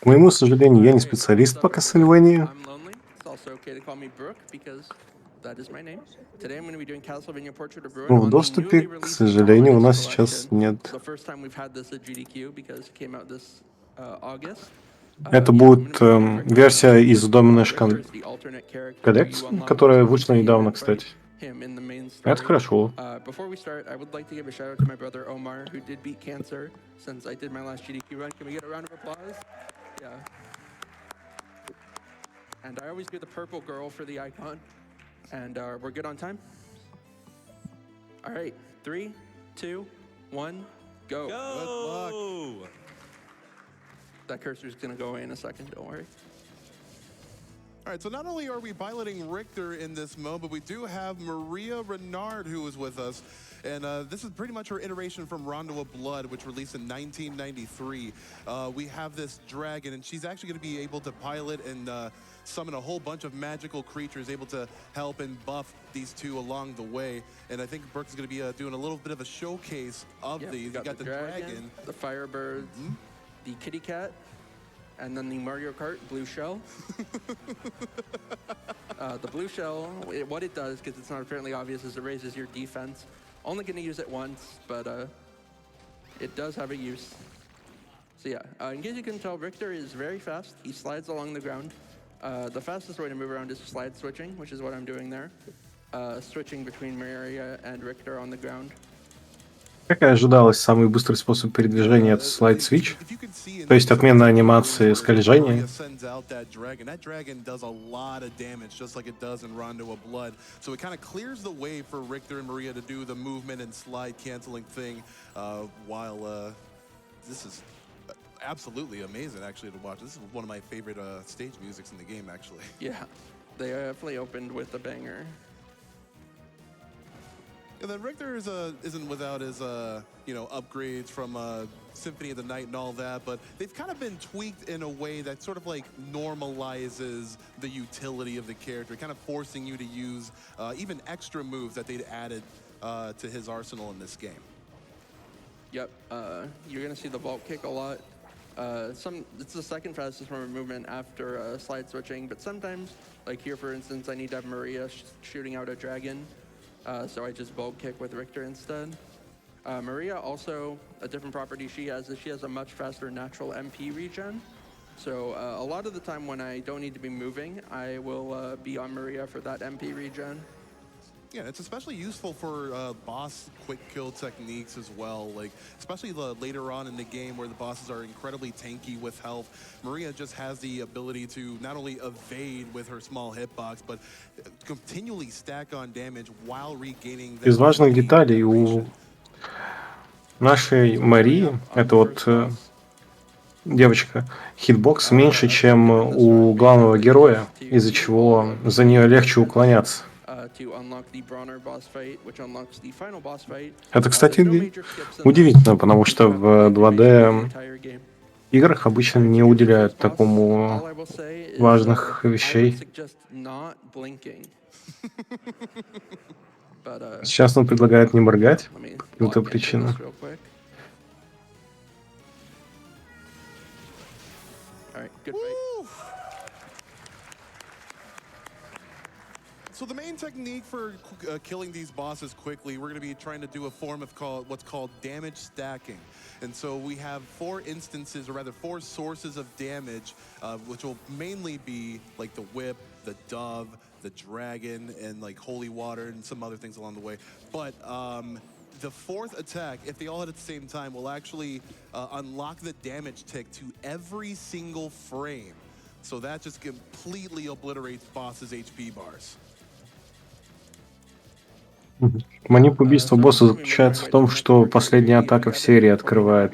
К моему сожалению, я не специалист по Castlevania. I'm lonely. It's also okay to call me Brooke because that is my name. Today I'm going to be doing Castlevania Portrait of Ruin Но в on the доступе, newly к released сожалению, у Holidays нас сейчас collection. нет. The first time we've had this at GDQ because it came out this August. Это Yeah, I'm going будет to be playing Richter версия now. из Domination Richter is the alternate character who you коллекции, unlock которая once вышла you beat him недавно, and fight кстати. him in the main Это story. хорошо. Before we start, I would like to give a shout out to my brother Omar, who did beat cancer since I did my last GDQ run. Can we get a round of applause? Yeah. And I always do the purple girl for the icon. And we're good on time? All right, 3, 2, 1, go. Go! That cursor's gonna go away in a second, don't worry. All right, so not only are we piloting Richter in this mode, but we do have Maria Renard who is with us. And this is pretty much her iteration from Rondo of Blood, which released in 1993. We have this dragon, and she's actually going to be able to pilot and summon a whole bunch of magical creatures, able to help and buff these two along the way. And I think Brooke is going to be doing a little bit of a showcase of these. You got the dragon, the firebirds, the kitty cat, and then the Mario Kart blue shell. The blue shell, what it does, because it's not apparently obvious, is it raises your defense. Only going to use it once, but it does have a use. So yeah, in case you can tell, Richter is very fast. He slides along the ground. The fastest way to move around is slide switching, which is what I'm doing there. Switching between Maria and Richter on the ground. Как и ожидалось, самый быстрый способ передвижения — это слайд-свич, то есть отмена анимации скольжения. That dragon does a lot of damage, just like it does in Rondo of Blood. So it kind of clears the way for Richter and Maria to do the movement and slide canceling thing, while this is absolutely amazing actually to watch. This is one of my favorite stage musics in the game, actually. Yeah, they definitely opened with a banger. And then Richter isn't without his upgrades from Symphony of the Night and all that, but they've kind of been tweaked in a way that sort of like normalizes the utility of the character, kind of forcing you to use even extra moves that they'd added to his arsenal in this game. Yep, you're gonna see the vault kick a lot. It's the second fastest movement after slide switching, but sometimes, like here for instance, I need to have Maria shooting out a dragon. So I just bulk kick with Richter instead. Maria also, a different property she has is she has a much faster natural MP regen. So a lot of the time when I don't need to be moving, I will be on Maria for that MP regen. Yeah, it's especially useful for boss quick kill techniques as well, like especially later on in the game where the bosses are incredibly tanky with health. Maria just has the ability to not only evade with her small hitbox, but continually stack on damage while regaining Из важных деталей у нашей Марии, это вот девочка, хитбокс меньше, чем у главного героя, из-за чего за нее легче уклоняться. Это, кстати, удивительно, потому что в 2D играх обычно не уделяют такому важных вещей. Сейчас он предлагает не моргать по каким-то причинам. So the main technique for killing these bosses quickly, we're going to be trying to do a form of what's called damage stacking. And so we have 4 instances, or rather 4 sources of damage, which will mainly be like the whip, the dove, the dragon, and like holy water and some other things along the way. But the 4th attack, if they all hit at the same time, will actually unlock the damage tick to every single frame. So that just completely obliterates bosses' HP bars. Манip убийства босса заключается в том, что последняя атака в серии открывает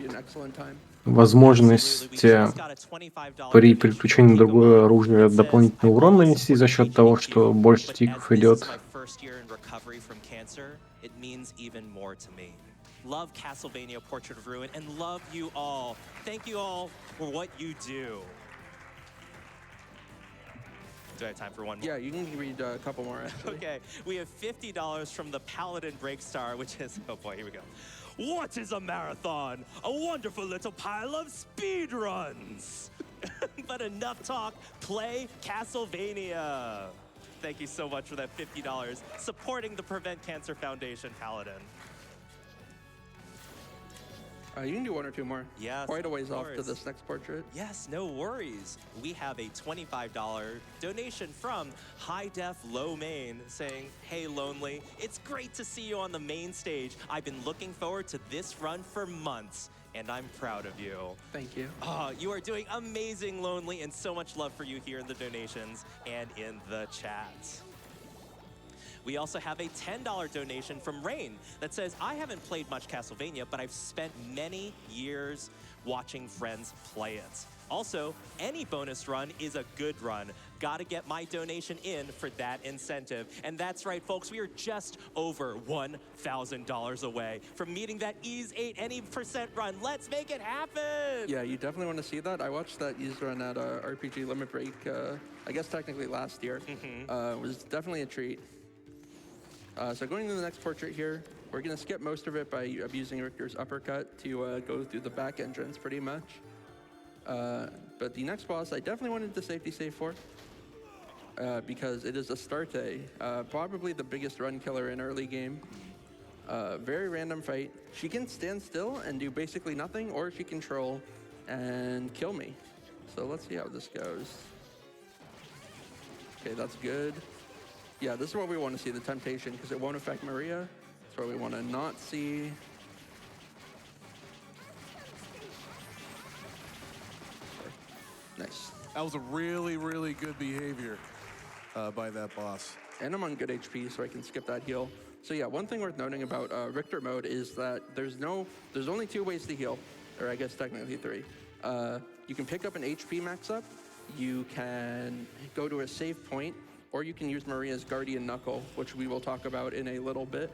возможность при переключении на другое оружие дополнительный урон нанести за счет того, что больше тиков идет. Love Castlevania Portrait of Ruin and love you all. Thank you all for what you do. Do I have time for one more? Yeah, you can read a couple more, actually. Okay, we have $50 from the Paladin Breakstar, which is, oh boy, here we go. What is a marathon? A wonderful little pile of speed runs. but enough talk. Play Castlevania. Thank you so much for that $50 supporting the Prevent Cancer Foundation, Paladin. You can do one or two more. Yes, Quite a of ways off to course. this next portrait. Yes, no worries. We have a $25 donation from High Def Low Main saying, "Hey Lonely, it's great to see you on the main stage. I've been looking forward to this run for months, and I'm proud of you." Thank you. You are doing amazing, Lonely, and so much love for you here in the donations and in the chat. We also have a $10 donation from Rain that says, "I haven't played much Castlevania, but I've spent many years watching friends play it. Also, any bonus run is a good run. Gotta get my donation in for that incentive." And that's right, folks, we are just over $1,000 away from meeting that Ease 8 any percent run. Let's make it happen! Yeah, you definitely want to see that. I watched that Ease run at RPG Limit Break, I guess technically last year. It was definitely a treat. So going to the next portrait here, we're going to skip most of it by abusing Richter's uppercut to go through the back entrance pretty much. But the next boss I definitely wanted to safety save for because it is Astarte, probably the biggest run killer in early game. Very random fight. She can stand still and do basically nothing, or she can troll and kill me. So let's see how this goes. Okay, that's good. Yeah, this is what we want to see, the temptation, because it won't affect Maria. That's what we want to not see. Nice. That was a really, really good behavior by that boss. And I'm on good HP, so I can skip that heal. So yeah, one thing worth noting about Richter mode is that there's only two ways to heal, or I guess technically three. You can pick up an HP max up, you can go to a save point, or you can use Maria's Guardian Knuckle, which we will talk about in a little bit.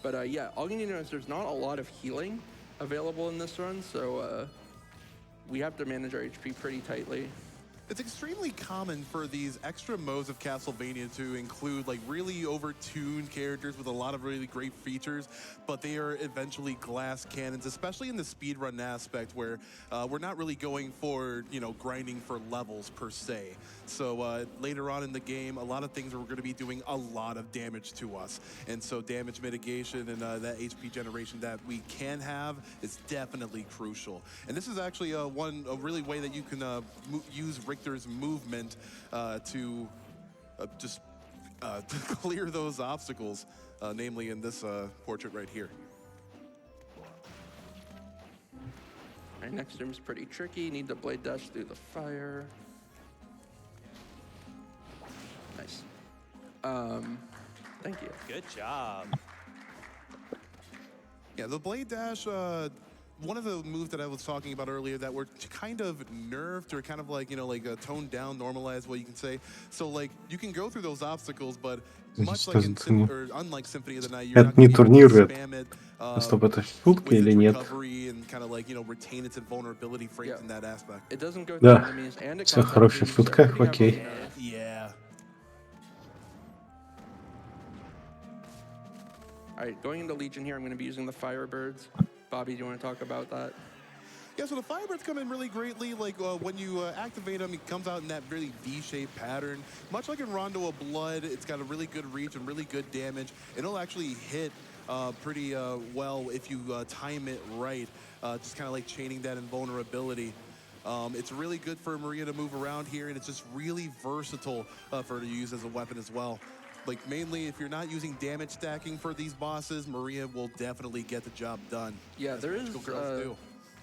But yeah, all you need to know is there's not a lot of healing available in this run, so we have to manage our HP pretty tightly. It's extremely common for these extra modes of Castlevania to include like really over-tuned characters with a lot of really great features, but they are eventually glass cannons, especially in the speedrun aspect where we're not really going for, grinding for levels per se. So later on in the game, a lot of things are going to be doing a lot of damage to us. And so damage mitigation and that HP generation that we can have is definitely crucial. And this is actually a really way that you can use Richter's movement to just clear those obstacles, namely in this portrait right here. All right, next room's pretty tricky. Need to blade dash through the fire. Nice. Thank you. Good job. Yeah, the blade dash, one of the moves that I was talking about earlier that were kind of nerfed or kind of like, toned down, normalized, what you can say. So like you can go through those obstacles, but much like unlike Symphony of the Night, you're not не going to be able to турнир, spam it Стоп, это шутка with или its нет? recovery and kind of like, retain its invulnerability frames in that aspect. It doesn't go through Да, enemies, and it все comes хорошая up to шутка, pretty окей. heavily, Yeah. All right, going into Legion here, I'm going to be using the Firebirds. Bobby, do you want to talk about that? Yeah, so the Firebirds come in really greatly. Like when you activate them, it comes out in that really V-shaped pattern. Much like in Rondo of Blood, it's got a really good reach and really good damage. It'll actually hit pretty well if you time it right. Just kind of like chaining that invulnerability. It's really good for Maria to move around here, and it's just really versatile for her to use as a weapon as well. Like mainly, if you're not using damage stacking for these bosses, Maria will definitely get the job done. Yeah, there is girls do.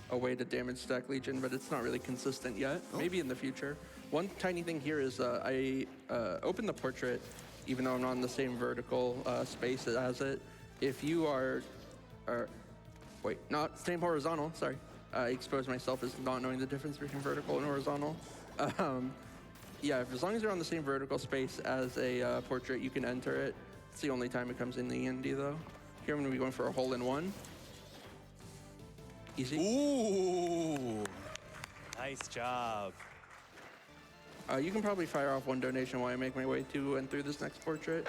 a way to damage stack Legion, but it's not really consistent yet. Oh. Maybe in the future. One tiny thing here is I opened the portrait, even though I'm not in the same vertical space as it. If you are wait, not same horizontal, sorry. I exposed myself as not knowing the difference between vertical and horizontal. Yeah, as long as you're on the same vertical space as a portrait, you can enter it. It's the only time it comes in the Indy, though. Here I'm going to be going for a hole-in-one. Easy. Ooh. Nice job. You can probably fire off one donation while I make my way to and through this next portrait.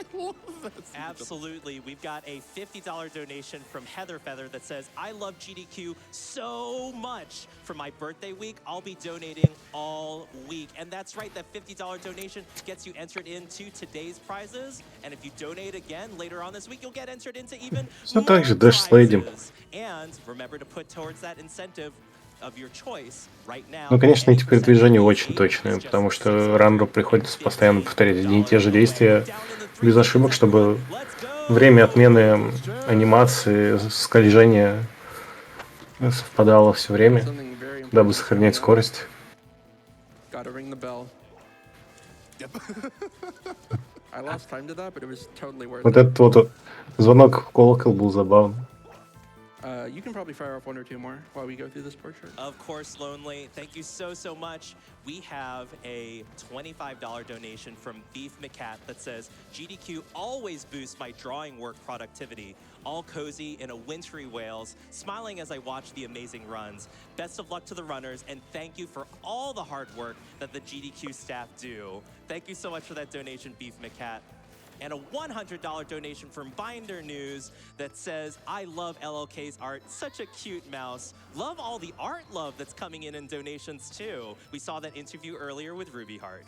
Absolutely. We've got a $50 donation from Heather Feather that says, I love GDQ so much. For my birthday week, I'll be donating all week. And that's right, that $50 donation gets you entered into today's prizes. And if you donate again later on this week, you'll get entered into even Все more так же, Dash с Lady. prizes. And remember to put towards that incentive of your choice right now. Ну, конечно, Any эти передвижения percentage очень gained точные, is just потому что раннеру приходится постоянно повторять одни и те же действия без ошибок, чтобы время отмены анимации, скольжения совпадало все время, Something very дабы important is сохранять coming up. скорость. Gotta ring the bell. Yep. I lost time to that, but it was totally worth Вот it. этот вот звонок в колокол был забавный. You can probably fire off one or two more while we go through this portrait. Of course, Lonely. Thank you so much. We have a $25 donation from Beef McCat that says, GDQ always boosts my drawing work productivity. All cozy in a wintry Wales, smiling as I watch the amazing runs. Best of luck to the runners, and thank you for all the hard work that the GDQ staff do. Thank you so much for that donation, Beef McCat. And a $100 donation from Binder News that says, I love LLK's art, such a cute mouse. Love all the art love that's coming in donations too. We saw that interview earlier with Ruby Heart.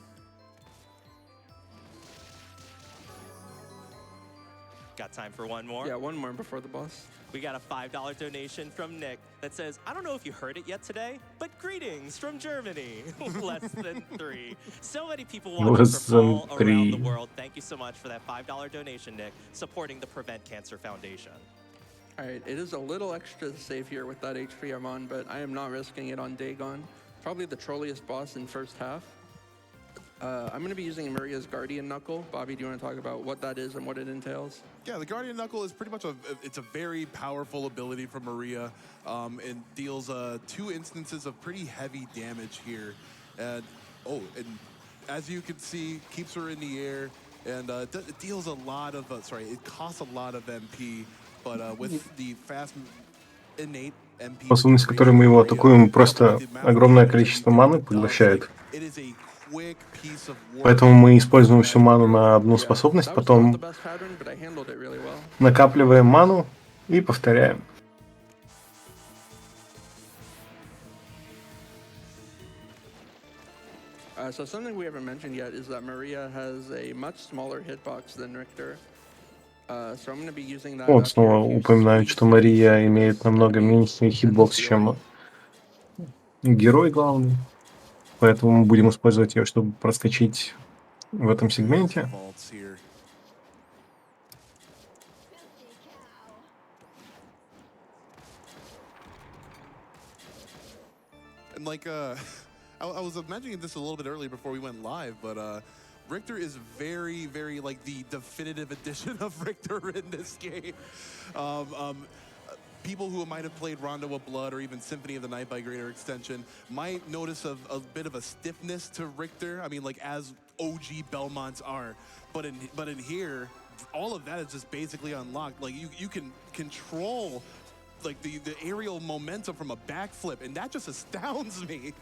Got time for one more? Yeah, one more before the boss. We got a $5 donation from Nick that says, I don't know if you heard it yet today, but greetings from Germany. Less than 3. So many people watching Less from all than around the 3. world. Thank you so much for that $5 donation, Nick, supporting the Prevent Cancer Foundation. All right, it is a little extra safe here with that HP I'm on, but I am not risking it on Dagon. Probably the trolliest boss in first half. I'm going to be using Maria's Guardian Knuckle. Bobby, do you want to talk about what that is and what it entails? Yeah, the Guardian Knuckle is pretty much it's a very powerful ability from Maria. It deals 2 instances of pretty heavy damage here. And as you can see, keeps her in the air, and it deals a lot of, it costs a lot of MP, but with the fast innate MP. Способность, которой мы его атакуем, просто огромное количество маны поглощает. Поэтому мы используем всю ману на одну способность, потом накапливаем ману и повторяем. So something we haven't mentioned yet is that Maria has a much smaller hitbox than Richter. So I'm going to be using that. Вот снова упоминаю, что Мария имеет намного меньший хитбокс, чем герой главный. Поэтому мы будем использовать ее, чтобы проскочить в этом сегменте. And like, I was imagining this a little bit earlier before we went live, but Richter is very, very like the definitive edition of Richter in this game. People who might have played Rondo of Blood or even Symphony of the Night by Greater Extension might notice a bit of a stiffness to Richter. I mean, like as OG Belmonts are, but in here, all of that is just basically unlocked. Like you can control like the aerial momentum from a backflip, and that just astounds me.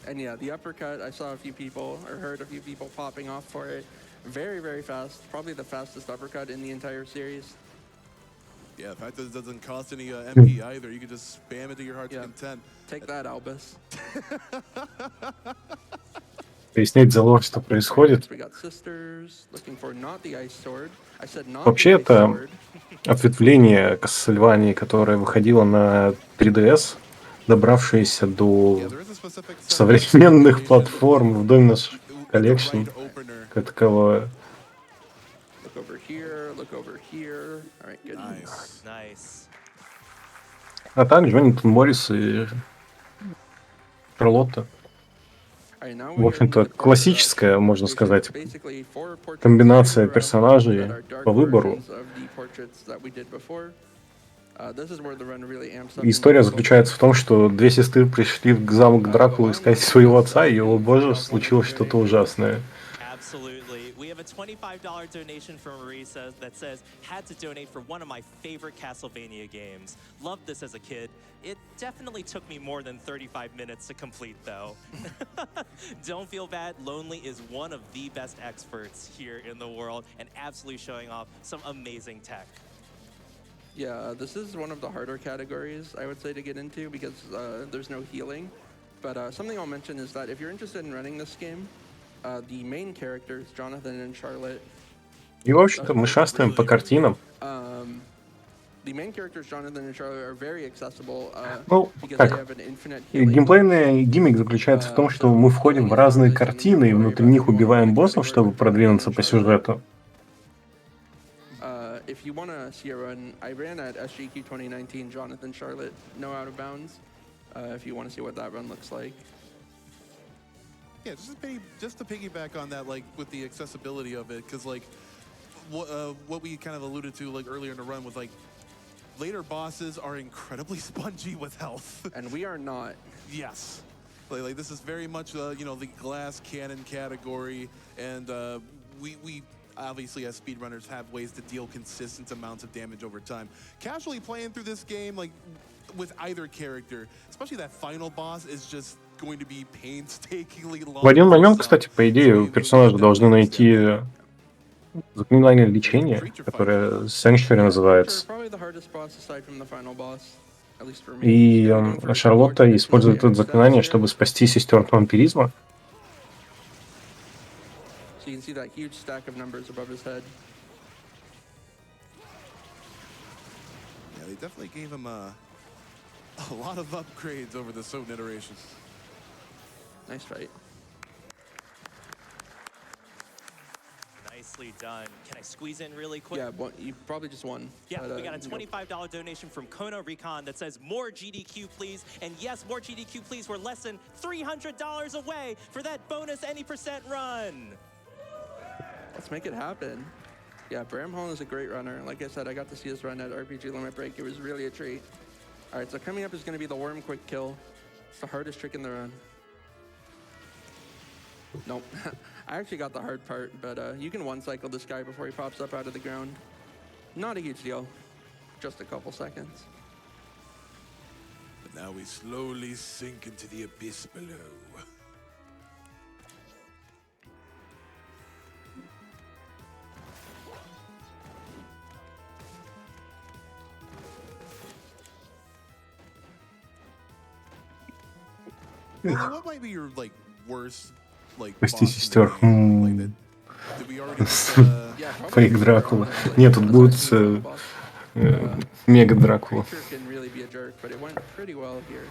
And yeah, the uppercut, I saw a few people, or heard a few people popping off for it. Very, very fast. Probably the fastest uppercut in the entire series. Yeah, the fact that it doesn't cost any MP either. You can just spam it to your heart's content. Take that, Albus. Пояснить за лор, что происходит. We got sisters, looking for not the ice sword. I said not Вообще the ice это sword. ответвление Castlevania, которое выходило на 3DS, добравшееся до современных платформ в Dominus Collection, как таковое. Look over here, look over here. All right, good. Nice. А также Джонатан Моррис и Шарлотта. В общем-то, классическая, можно сказать, комбинация персонажей по выбору. История заключается в том, что 2 сестры пришли в замок Дракулы искать своего отца, и, о боже, случилось что-то ужасное. have a $25 donation from Marisa that says, had to donate for one of my favorite Castlevania games. Loved this as a kid. It definitely took me more than 35 minutes to complete, though. Don't feel bad. Lonely is one of the best experts here in the world and absolutely showing off some amazing tech. Yeah, this is one of the harder categories, I would say, to get into because there's no healing. But something I'll mention is that if you're interested in running this game, the main characters, Jonathan and Charlotte, И, в общем-то, мы шастаем по картинам. the main characters, Jonathan and Charlotte, are very accessible Ну, because they как? have an infinite healing. Геймплейный гиммик заключается в том, что мы входим в разные картины и внутри них убиваем боссов, чтобы продвинуться по сюжету. If you want to see a run, I ran at SGQ 2019, Jonathan Charlotte, no out of bounds. If you want to see what that run looks like. Yeah, just to piggyback on that, like with the accessibility of it, because like what we kind of alluded to like earlier in the run was like later bosses are incredibly spongy with health. And we are not. Yes. Like this is very much you know, the glass cannon category, and we obviously as speedrunners have ways to deal consistent amounts of damage over time. Casually playing through this game, like with either character, especially that final boss, is just going to be painstakingly long. В один момент, кстати, по идее, у персонажа должны найти заклинание лечения, которое Sanctuary называется. И Шарлотта использует это заклинание, чтобы спасти сестер от вампиризма. So you can see that huge stack of numbers above his head. Yeah, they definitely gave him a lot of upgrades over the Soten iteration. Nice fight. Nicely done. Can I squeeze in really quick? Yeah, you probably just won. Yeah, but, we got a $25 donation from Kono Recon that says, more GDQ, please. And yes, more GDQ, please. We're less than $300 away for that bonus any percent run. Let's make it happen. Yeah, Bramhall is a great runner. Like I said, I got to see his run at RPG Limit Break. It was really a treat. All right, so coming up is going to be the Worm Quick Kill. It's the hardest trick in the run. Nope. I actually got the hard part, but you can one-cycle this guy before he pops up out of the ground. Not a huge deal. Just a couple seconds. But now we slowly sink into the abyss below. What might be your like worst like Спасти boss in the сестер. game? Like that, did we already Yeah, probably Фейк Дракула. Нет, тут будет мега Дракула. Richter can really be a jerk, but it went pretty well here.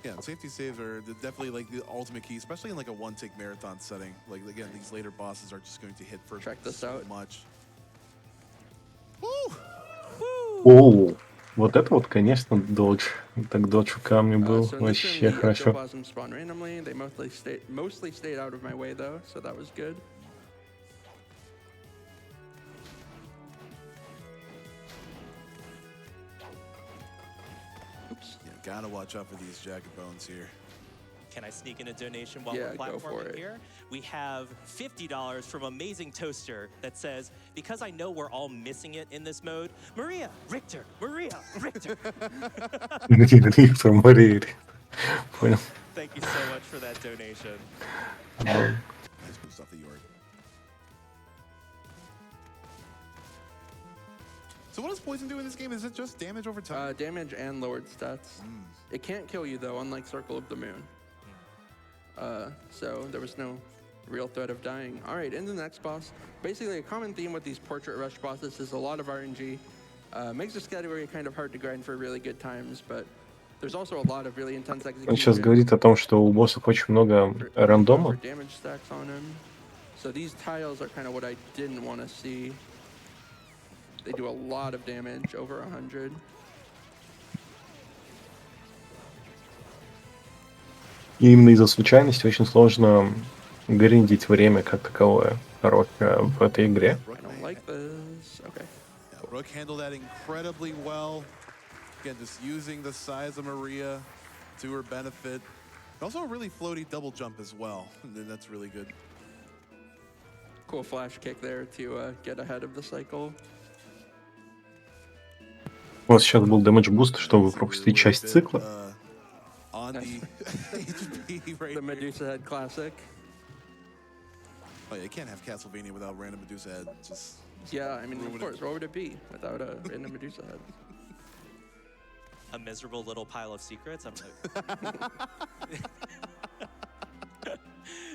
Yeah, safety saves are definitely like the ultimate key, especially in like a one-take marathon setting. Like again, these later bosses are just going to hit for Check this so out. much. Woo! Оу, вот это вот, конечно, додж. Так додж у камня был So in this вообще room, the хорошо. ectoplasm spawned randomly. They mostly stayed out of my way though, so that was good. Oops. Yeah, gotta watch out for these jagged bones here. Can I sneak in a donation while Yeah, we're go for platforming it. here? We have $50 from Amazing Toaster that says, because I know we're all missing it in this mode, Maria, Richter, Maria, Richter. Richter, Мария. Понял. Thank you so much for that donation. Nice boost off the York. So what does poison do in this game? Is it just damage over time? Damage and lowered stats. It can't kill you though, unlike Circle of the Moon. So there was no real threat of dying. All right, into the next boss. Basically, a common theme with these Portrait Rush bosses is a lot of RNG. Makes this category kind of hard to grind for really good times, but there's also a lot of really intense Он сейчас execution. говорит о том, что у боссов очень много for рандома. damage stacks on him. So these tiles are kind of what I didn't want to see. They do a lot of damage, over 100. И именно из-за случайности очень сложно гриндить время как таковое в этой игре. I don't like this. Okay. Yeah, Rook handled that incredibly well. Again, just using the size of Maria to her benefit. Also a really floaty double jump as well. And then that's really good. Cool flash kick there to get ahead of the cycle. У вас сейчас был damage boost, чтобы So пропустить we're a часть bit, цикла. On Nice. the HP right The here. Medusa Head Classic. Oh yeah, you can't have Castlevania without random Medusa Head. Just Yeah, I mean, ruin of it. course, what would it be without a random Medusa Head? A miserable little pile of secrets. I'm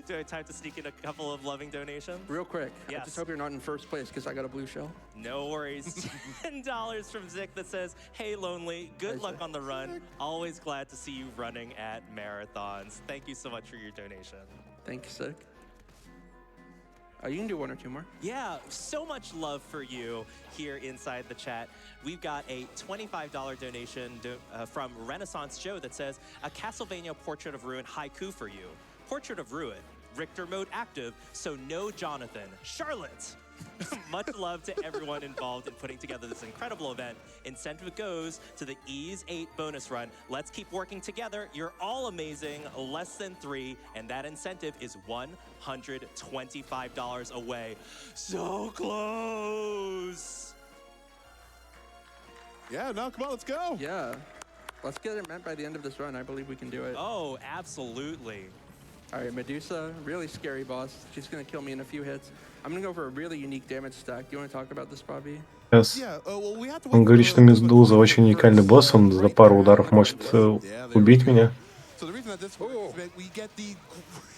Do I have time to sneak in a couple of loving donations? Real quick, I Yes. just hope you're not in first place because I got a blue shell. No worries. $10 from Zick that says, hey, Lonely, good Nice. luck on the run. Always glad to see you running at marathons. Thank you so much for your donation. Thanks, sick. You can do one or two more. Yeah, so much love for you here inside the chat. We've got a $25 donation from Renaissance Joe that says, a Castlevania Portrait of Ruin haiku for you. Portrait of Ruin, Richter mode active, so no Jonathan. Charlotte! Much love to everyone involved in putting together this incredible event. Incentive goes to the Ease 8 bonus run. Let's keep working together. You're all amazing, less than 3, and that incentive is $125 away. So close! yeah, no, come on, let's go. Yeah. Let's get it met by the end of this run. I believe we can do it. Oh, absolutely. All right, Medusa, really scary boss. She's going to kill me in a few hits. I'm going to go for a really unique damage stack. Do you want to talk about this, Bobby? Сейчас Yeah, well, we have to wait он for говорит, the- что the Медуза очень first. уникальный босс, он за пару ударов может Yeah, there we убить go. меня. So the reason that this works is that we get the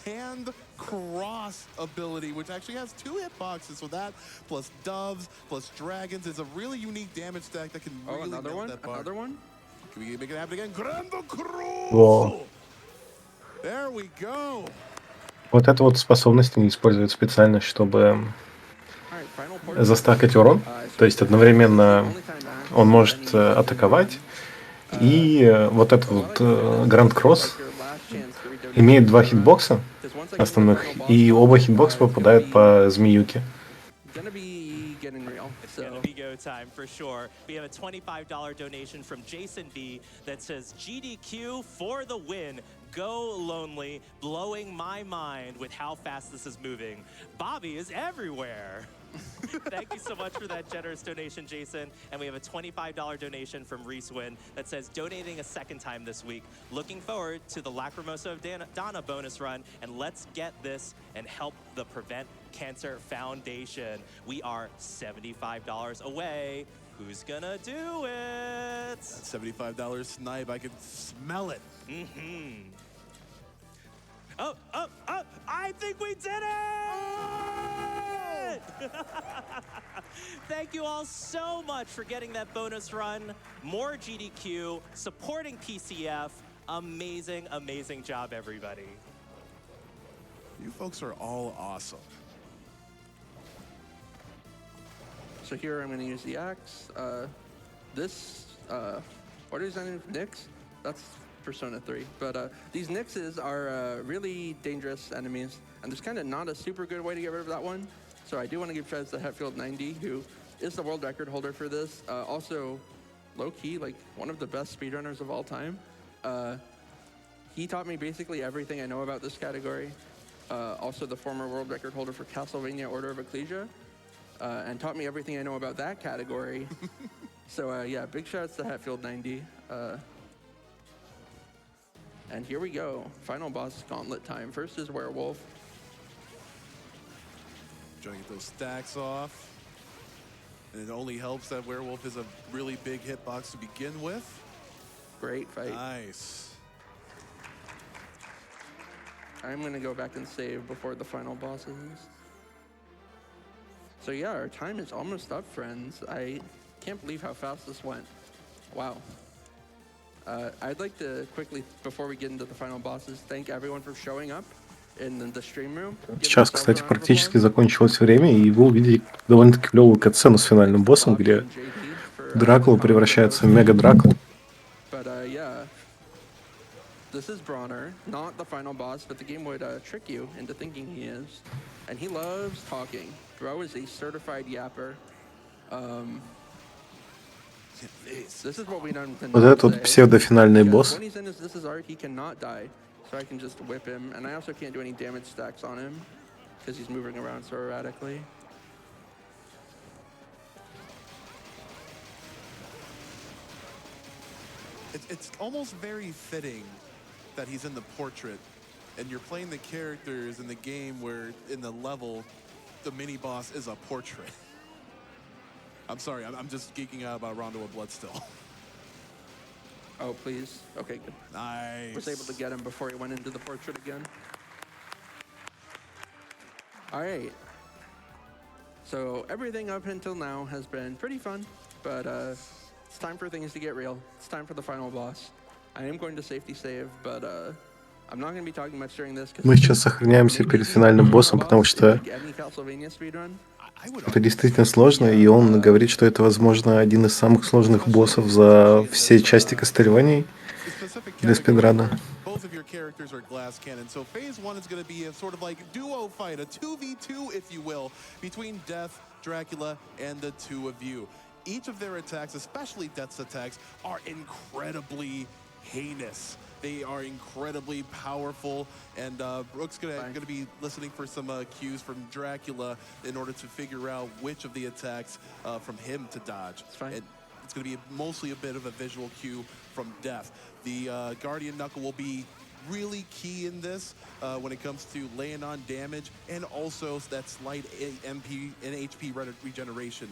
hand cross ability, which actually has 2 hitboxes. So that plus doves plus dragons is a really unique damage stack that can Oh, really another nail one? that bar. Another one? Can we make it happen again? Grande Cruz! Во. There we go. Вот эта вот способность они используют специально, чтобы All right, final portrait. застакать урон. То есть одновременно он может атаковать. И вот этот вот Гранд Кросс имеет 2 хитбокса основных, и оба хитбокса попадают по змеюке. Gonna be getting real. It's So gonna be go time for sure. We have a $25 donation from Jason B that says, GDQ for the win. Go Lonely, blowing my mind with how fast this is moving. Bobby is everywhere. Thank you so much for that generous donation, Jason. And we have a $25 donation from Reese Wynn that says, donating a second time this week. Looking forward to the Lacrimosa of Donna bonus run, and let's get this and help the Prevent Cancer Foundation. We are $75 away. Who's gonna do it? $75 snipe. I can smell it. Mm-hmm. Oh, I think we did it! Thank you all so much for getting that bonus run. More GDQ, supporting PCF. Amazing, amazing job, everybody. You folks are all awesome. So here I'm going to use the axe. What is that name? Nyx? That's Persona 3. But these Nyxes are really dangerous enemies, and there's kind of not a super good way to get rid of that one. So I do want to give shout-outs to Hetfield 90, who is the world record holder for this. Also, low-key, like one of the best speedrunners of all time. He taught me basically everything I know about this category. Also the former world record holder for Castlevania Order of Ecclesia. And taught me everything I know about that category. So yeah, big shouts to Hatfield 90. And here we go. Final boss gauntlet time. First is Werewolf. Trying to get those stacks off. And it only helps that Werewolf is a really big hitbox to begin with. Great fight. Nice. I'm gonna go back and save before the final bosses. So yeah, our time is almost up, friends. I can't believe how fast this went. Wow. I'd like to quickly, before we get into the final bosses, thank everyone for showing up in the stream room. Give Сейчас, yourselves a кстати, round of практически applause. закончилось время, и вы увидели довольно-таки клевую катсцену с финальным боссом, Bobby где and JD for, Дракула the превращается в final Мега-Дракулу. But yeah, this is Bronner, not the final boss, but the game would trick you into thinking he is. And he loves talking. Bro is a certified yapper. This is what we don't Вот этот вот псевдофинальный босс. When he's in this is art, he cannot die. So I can just whip him. And I also can't do any damage stacks on him. because he's moving around so erratically. It's almost very fitting that he's in the portrait, and you're playing the characters in the game where in the level, the mini boss is a portrait. I'm sorry, I'm just geeking out about Rondo of Blood still. Oh, please. Okay, good. Nice. Was able to get him before he went into the portrait again. All right. So everything up until now has been pretty fun, but it's time for things to get real. It's time for the final boss. I am going to safety save, but I'm not going to be talking much during this. Мы сейчас сохраняемся перед финальным боссом, потому что это действительно сложно, и он говорит, что это, возможно, один из самых сложных боссов за все части Castlevania для спидрана. Both of your characters are glass cannon, so phase one is going to be a sort of like duo fight, a 2v2, if you will, between Death, Dracula, and the two of you. Each of their attacks, especially Death's attacks, are incredibly heinous. They are incredibly powerful, and Brooke's gonna be listening for some cues from Dracula in order to figure out which of the attacks from him to dodge. It's going to be mostly a bit of a visual cue from Death. The Guardian Knuckle will be really key in this when it comes to laying on damage and also that slight MP and HP regeneration.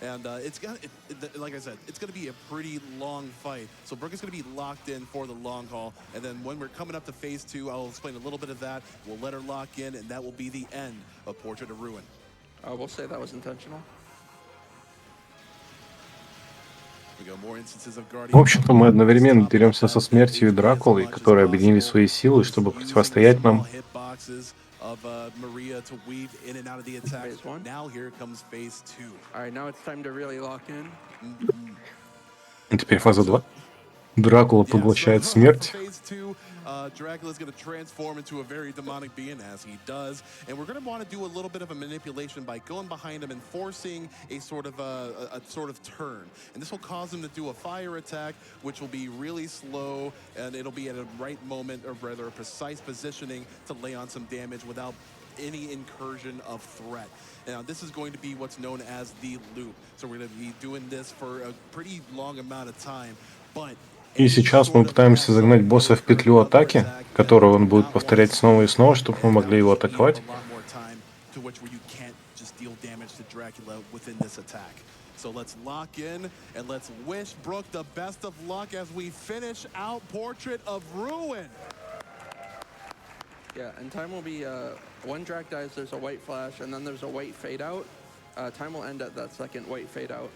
And like I said, it's going to be a pretty long fight. So Brooke is going to be locked in for the long haul. And then when we're coming up to phase two, I'll explain a little bit of that. We'll let her lock in, and that will be the end of Portrait of Ruin. We'll say that was intentional. В общем-то, мы одновременно деремся со смертью и Дракулой, которые объединили свои силы, чтобы противостоять нам. Of Maria to weave in and out of the attack. Phase one. Now here comes phase two. All right, now it's time to really lock in. И теперь фаза 2. Дракула поглощает смерть. Phase two, Dracula is going to transform into a very demonic being, as he does, and we're going to want to do a little bit of a manipulation by going behind him and forcing a sort of turn. And this will cause him to do a fire attack, which will be really slow, and it'll be at a right moment, or rather a precise positioning to lay on some damage without any incursion of threat. Now, this is going to be what's known as the loop. So we're going to be doing this for a pretty long amount of time, but И сейчас мы пытаемся загнать босса в петлю атаки, которую он будет повторять снова и снова, чтобы мы могли его атаковать. So let's lock in and let's wish Brooke the best of luck as we finish out Portrait of Ruin. Yeah, and time will be one Drac dies, there's a white flash, and then there's a white fade out. Time will end at that second white fade out.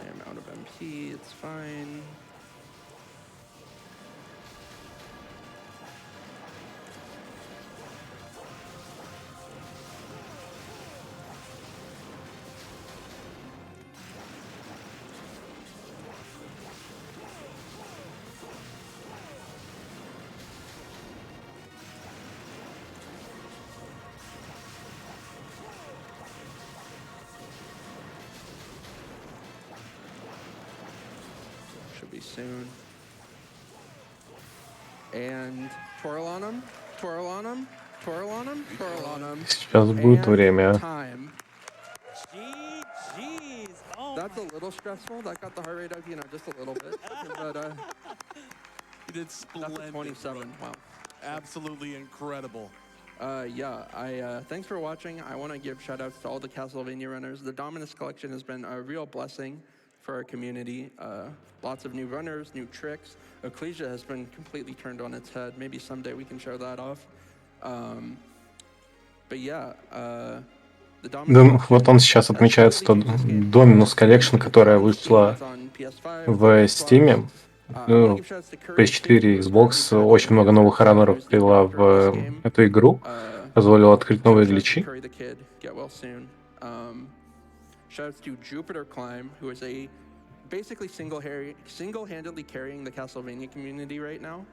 I'm out of MP, it's fine. Should be soon. And twirl on him, twirl on him, twirl on him, twirl on him. Сейчас будет время. Time. GG's. Oh, that's a little stressful. That got the heart rate up, just a little bit. But you did splendid. That's a 27. Wow. Absolutely incredible. Thanks for watching. I want to give shout outs to all the Castlevania runners. The Dominus collection has been a real blessing for our community. Lots of new runners, new tricks. Ecclesia has been completely turned on its head. Maybe someday we can show that off. Вот он сейчас отмечает 100 Dominus Collection, которая вышла в Steam. PS4 и Xbox очень много новых раннеров привела в эту игру, позволила открыть новые гличи. Shouts to Jupiter Climb, who is basically single-handedly carrying the Castlevania community right now.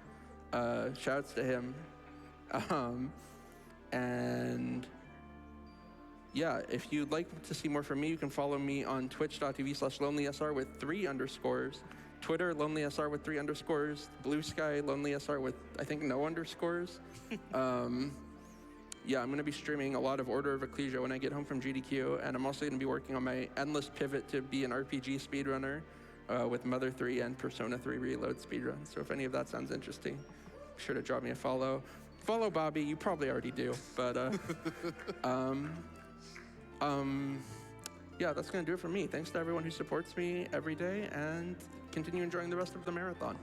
Shouts to him. And yeah, if you'd like to see more from me, you can follow me on twitch.tv/lonelysr with 3 underscores. Twitter, lonelysr with 3 underscores. Blue Sky, lonelysr with, I think, no underscores. Yeah, I'm going to be streaming a lot of Order of Ecclesia when I get home from GDQ, and I'm also going to be working on my endless pivot to be an RPG speedrunner with Mother 3 and Persona 3 Reload speedrun. So if any of that sounds interesting, be sure to drop me a follow. Follow Bobby, you probably already do, but yeah, that's going to do it for me. Thanks to everyone who supports me every day, and continue enjoying the rest of the marathon.